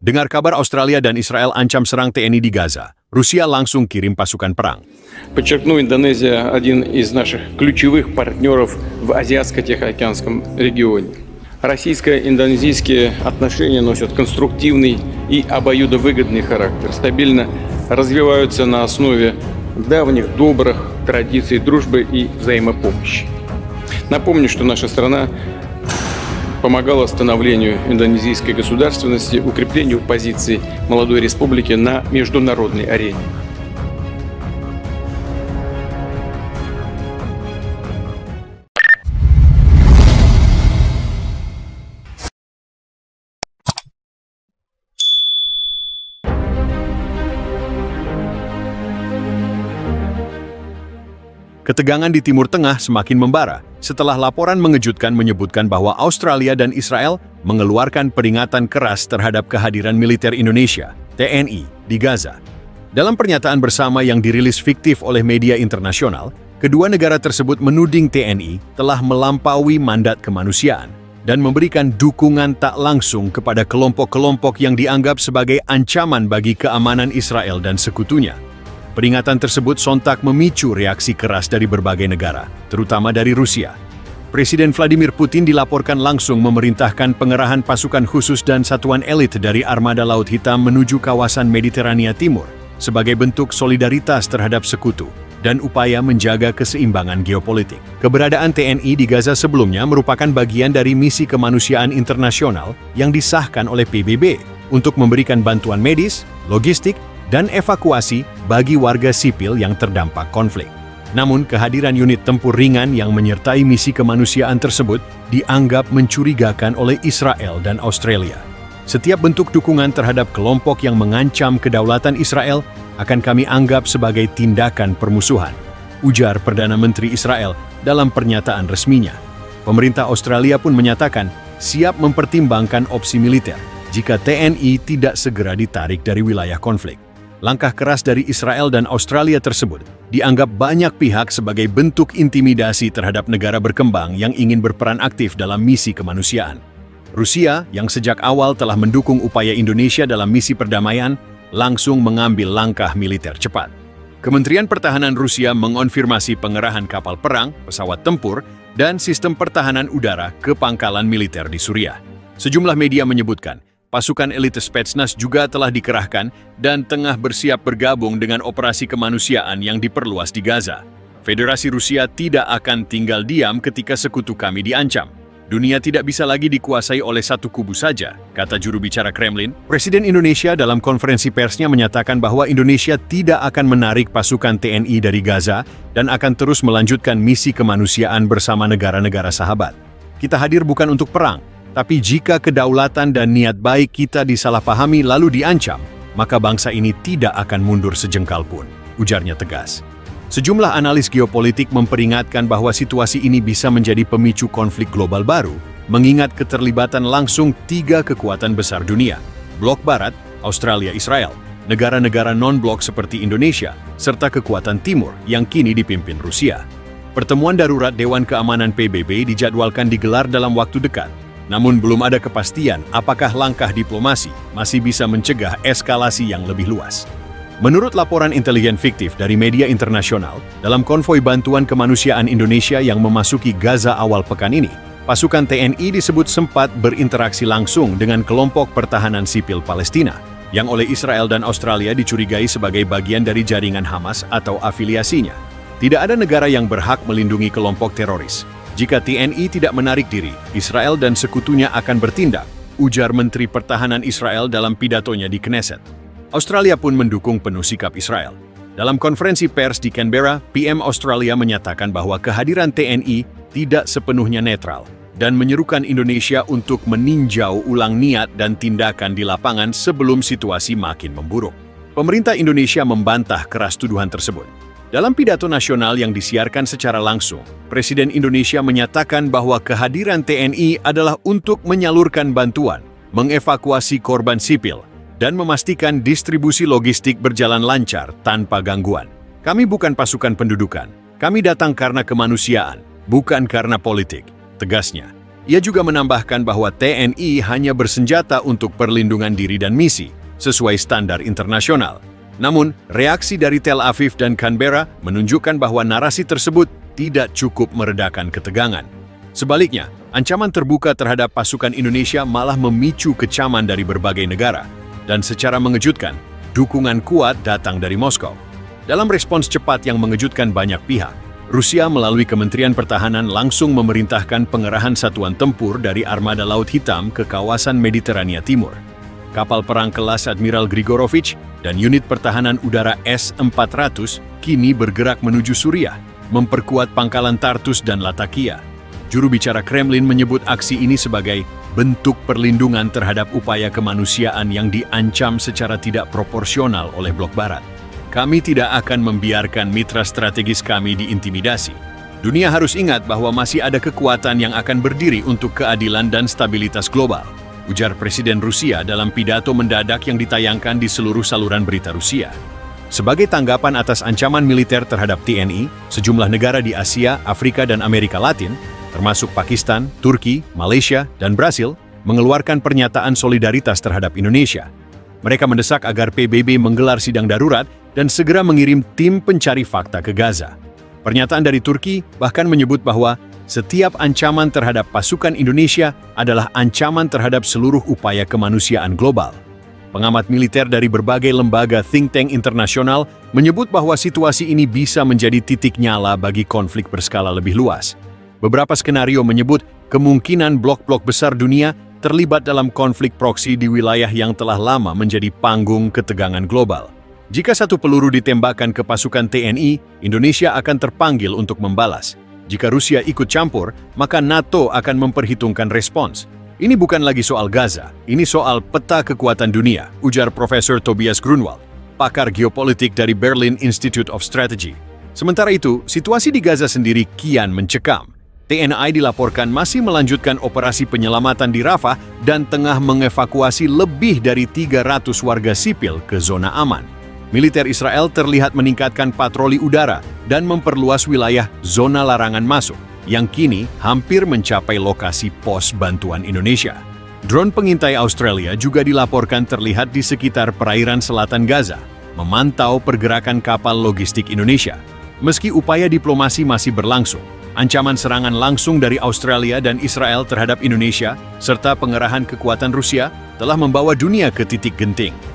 Dengar kabar Australia dan Israel ancam serang TNI di Gaza, Rusia langsung kirim pasukan perang. Подчеркну, Индонезия один из наших ключевых партнеров в Азиатско-Тихоокеанском регионе. Российско-индонезийские отношения носят конструктивный и обоюдовыгодный характер, стабильно развиваются на основе давних добрых традиций дружбы и взаимопомощи. Напомню, что наша страна помогала становлению индонезийской государственности, укреплению позиций молодой республики на международной арене. Ketegangan di Timur Tengah semakin membara setelah laporan mengejutkan menyebutkan bahwa Australia dan Israel mengeluarkan peringatan keras terhadap kehadiran militer Indonesia, TNI, di Gaza. Dalam pernyataan bersama yang dirilis fiktif oleh media internasional, kedua negara tersebut menuding TNI telah melampaui mandat kemanusiaan dan memberikan dukungan tak langsung kepada kelompok-kelompok yang dianggap sebagai ancaman bagi keamanan Israel dan sekutunya. Peringatan tersebut sontak memicu reaksi keras dari berbagai negara, terutama dari Rusia. Presiden Vladimir Putin dilaporkan langsung memerintahkan pengerahan pasukan khusus dan satuan elit dari Armada Laut Hitam menuju kawasan Mediterania Timur sebagai bentuk solidaritas terhadap sekutu dan upaya menjaga keseimbangan geopolitik. Keberadaan TNI di Gaza sebelumnya merupakan bagian dari misi kemanusiaan internasional yang disahkan oleh PBB untuk memberikan bantuan medis, logistik, dan evakuasi bagi warga sipil yang terdampak konflik. Namun, kehadiran unit tempur ringan yang menyertai misi kemanusiaan tersebut dianggap mencurigakan oleh Israel dan Australia. Setiap bentuk dukungan terhadap kelompok yang mengancam kedaulatan Israel akan kami anggap sebagai tindakan permusuhan, ujar Perdana Menteri Israel dalam pernyataan resminya. Pemerintah Australia pun menyatakan siap mempertimbangkan opsi militer jika TNI tidak segera ditarik dari wilayah konflik. Langkah keras dari Israel dan Australia tersebut dianggap banyak pihak sebagai bentuk intimidasi terhadap negara berkembang yang ingin berperan aktif dalam misi kemanusiaan. Rusia, yang sejak awal telah mendukung upaya Indonesia dalam misi perdamaian, langsung mengambil langkah militer cepat. Kementerian Pertahanan Rusia mengonfirmasi pengerahan kapal perang, pesawat tempur, dan sistem pertahanan udara ke pangkalan militer di Suriah. Sejumlah media menyebutkan, pasukan elit Spetsnaz juga telah dikerahkan dan tengah bersiap bergabung dengan operasi kemanusiaan yang diperluas di Gaza. Federasi Rusia tidak akan tinggal diam ketika sekutu kami diancam. Dunia tidak bisa lagi dikuasai oleh satu kubu saja, kata juru bicara Kremlin. Presiden Indonesia dalam konferensi persnya menyatakan bahwa Indonesia tidak akan menarik pasukan TNI dari Gaza dan akan terus melanjutkan misi kemanusiaan bersama negara-negara sahabat. Kita hadir bukan untuk perang, tapi jika kedaulatan dan niat baik kita disalahpahami lalu diancam, maka bangsa ini tidak akan mundur sejengkal pun, ujarnya tegas. Sejumlah analis geopolitik memperingatkan bahwa situasi ini bisa menjadi pemicu konflik global baru, mengingat keterlibatan langsung tiga kekuatan besar dunia, Blok Barat, Australia, Israel, negara-negara non-blok seperti Indonesia, serta kekuatan Timur yang kini dipimpin Rusia. Pertemuan darurat Dewan Keamanan PBB dijadwalkan digelar dalam waktu dekat. Namun belum ada kepastian apakah langkah diplomasi masih bisa mencegah eskalasi yang lebih luas. Menurut laporan intelijen fiktif dari media internasional, dalam konvoi bantuan kemanusiaan Indonesia yang memasuki Gaza awal pekan ini, pasukan TNI disebut sempat berinteraksi langsung dengan kelompok pertahanan sipil Palestina, yang oleh Israel dan Australia dicurigai sebagai bagian dari jaringan Hamas atau afiliasinya. Tidak ada negara yang berhak melindungi kelompok teroris. Jika TNI tidak menarik diri, Israel dan sekutunya akan bertindak, ujar Menteri Pertahanan Israel dalam pidatonya di Knesset. Australia pun mendukung penuh sikap Israel. Dalam konferensi pers di Canberra, PM Australia menyatakan bahwa kehadiran TNI tidak sepenuhnya netral dan menyerukan Indonesia untuk meninjau ulang niat dan tindakan di lapangan sebelum situasi makin memburuk. Pemerintah Indonesia membantah keras tuduhan tersebut. Dalam pidato nasional yang disiarkan secara langsung, Presiden Indonesia menyatakan bahwa kehadiran TNI adalah untuk menyalurkan bantuan, mengevakuasi korban sipil, dan memastikan distribusi logistik berjalan lancar tanpa gangguan. Kami bukan pasukan pendudukan, kami datang karena kemanusiaan, bukan karena politik, tegasnya. Ia juga menambahkan bahwa TNI hanya bersenjata untuk perlindungan diri dan misi, sesuai standar internasional. Namun, reaksi dari Tel Aviv dan Canberra menunjukkan bahwa narasi tersebut tidak cukup meredakan ketegangan. Sebaliknya, ancaman terbuka terhadap pasukan Indonesia malah memicu kecaman dari berbagai negara. Dan secara mengejutkan, dukungan kuat datang dari Moskow. Dalam respons cepat yang mengejutkan banyak pihak, Rusia melalui Kementerian Pertahanan langsung memerintahkan pengerahan satuan tempur dari Armada Laut Hitam ke kawasan Mediterania Timur. Kapal perang kelas Admiral Grigorovich dan unit pertahanan udara S-400 kini bergerak menuju Suriah, memperkuat pangkalan Tartus dan Latakia. Juru bicara Kremlin menyebut aksi ini sebagai bentuk perlindungan terhadap upaya kemanusiaan yang diancam secara tidak proporsional oleh blok Barat. Kami tidak akan membiarkan mitra strategis kami diintimidasi. Dunia harus ingat bahwa masih ada kekuatan yang akan berdiri untuk keadilan dan stabilitas global, ujar Presiden Rusia dalam pidato mendadak yang ditayangkan di seluruh saluran berita Rusia. Sebagai tanggapan atas ancaman militer terhadap TNI, sejumlah negara di Asia, Afrika, dan Amerika Latin, termasuk Pakistan, Turki, Malaysia, dan Brasil, mengeluarkan pernyataan solidaritas terhadap Indonesia. Mereka mendesak agar PBB menggelar sidang darurat dan segera mengirim tim pencari fakta ke Gaza. Pernyataan dari Turki bahkan menyebut bahwa setiap ancaman terhadap pasukan Indonesia adalah ancaman terhadap seluruh upaya kemanusiaan global. Pengamat militer dari berbagai lembaga think tank internasional menyebut bahwa situasi ini bisa menjadi titik nyala bagi konflik berskala lebih luas. Beberapa skenario menyebut kemungkinan blok-blok besar dunia terlibat dalam konflik proksi di wilayah yang telah lama menjadi panggung ketegangan global. Jika satu peluru ditembakkan ke pasukan TNI, Indonesia akan terpanggil untuk membalas. Jika Rusia ikut campur, maka NATO akan memperhitungkan respons. Ini bukan lagi soal Gaza, ini soal peta kekuatan dunia, ujar Profesor Tobias Grunwald, pakar geopolitik dari Berlin Institute of Strategy. Sementara itu, situasi di Gaza sendiri kian mencekam. TNI dilaporkan masih melanjutkan operasi penyelamatan di Rafah dan tengah mengevakuasi lebih dari 300 warga sipil ke zona aman. Militer Israel terlihat meningkatkan patroli udara dan memperluas wilayah zona larangan masuk, yang kini hampir mencapai lokasi pos bantuan Indonesia. Drone pengintai Australia juga dilaporkan terlihat di sekitar perairan selatan Gaza, memantau pergerakan kapal logistik Indonesia. Meski upaya diplomasi masih berlangsung, ancaman serangan langsung dari Australia dan Israel terhadap Indonesia, serta pengerahan kekuatan Rusia, telah membawa dunia ke titik genting.